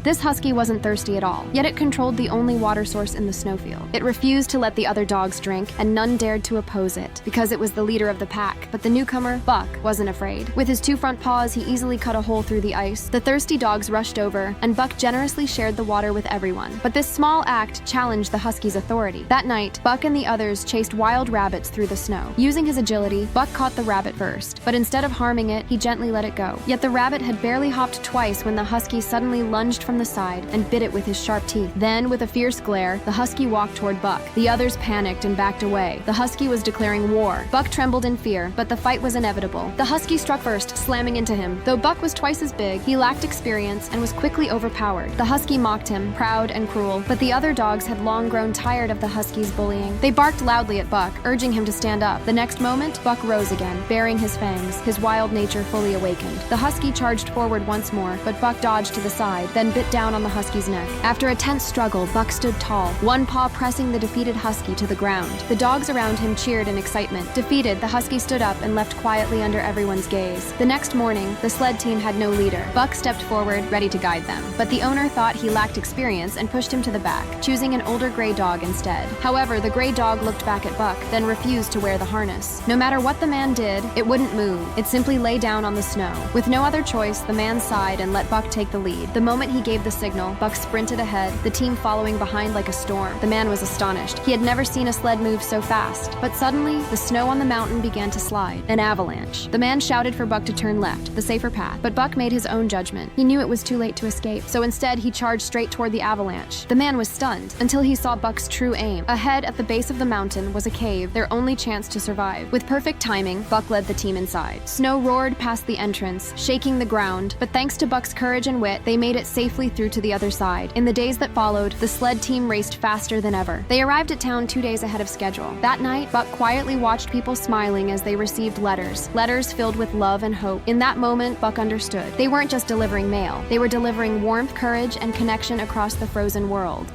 This husky wasn't thirsty at all, yet it controlled the only water source in the snowfield. It refused to let the other dogs drink, and none dared to oppose it, because it was the leader of the pack. But the newcomer, Buck, wasn't afraid. With his 2 front paws, he easily cut a hole through the ice. The thirsty dogs rushed over, and Buck generously shared the water with everyone. But this small act challenged the husky's authority. That night, Buck and the others chased wild rabbits through the snow. Using his agility, Buck caught the rabbit first, but instead of harming it, he gently let it go. Yet the rabbit had barely hopped twice when the husky suddenly lunged from the side and bit it with his sharp teeth. Then, with a fierce glare, the husky walked toward Buck. The others panicked and backed away. The husky was declaring war. Buck trembled in fear, but the fight was inevitable. The husky struck first, slamming into him. Though Buck was twice as big, he lacked experience and was quickly overpowered. The husky mocked him, proud and cruel, but the other dogs had long grown tired of the husky's bullying. They barked loudly at Buck, urging him to stand up. The next moment, Buck rose again, baring his fangs, his wild nature fully awakened. The husky charged forward once more, but Buck dodged to the side, then bit down on the husky's neck. After a tense struggle, Buck stood tall, one paw pressing the defeated husky to the ground. The dogs around him cheered in excitement. Defeated, the husky stood up and left quietly under everyone's gaze. The next morning, the sled team had no leader. Buck stepped forward, ready to guide them. But the owner thought he lacked experience and pushed him to the back, choosing an older gray dog instead. However, the gray dog looked back at Buck, then refused to wear the harness. No matter what the man did, it wouldn't move. It simply lay down on the snow. With no other choice, the man sighed and let Buck take the lead. The moment he gave the signal, Buck sprinted ahead, the team following behind like a storm. The man was astonished. He had never seen a sled move so fast. But suddenly, the snow on the mountain began to slide. An avalanche. The man shouted for Buck to turn left, the safer path. But Buck made his own judgment. He knew it was too late to escape, so instead he charged straight toward the avalanche. The man was stunned until he saw Buck's true aim. Ahead at the base of the mountain was a cave, their only chance to survive. With perfect timing, Buck led the team inside. Snow roared past the entrance, shaking the ground, but thanks to Buck's courage and wit, they made it safely through to the other side. In the days that followed, the sled team raced faster than ever. They arrived at town 2 days ahead of schedule. That night, Buck quietly watched people smiling as they received letters filled with love and hope. In that moment, Buck understood. They weren't just delivering mail. They were delivering warmth, courage, and connection across the frozen world.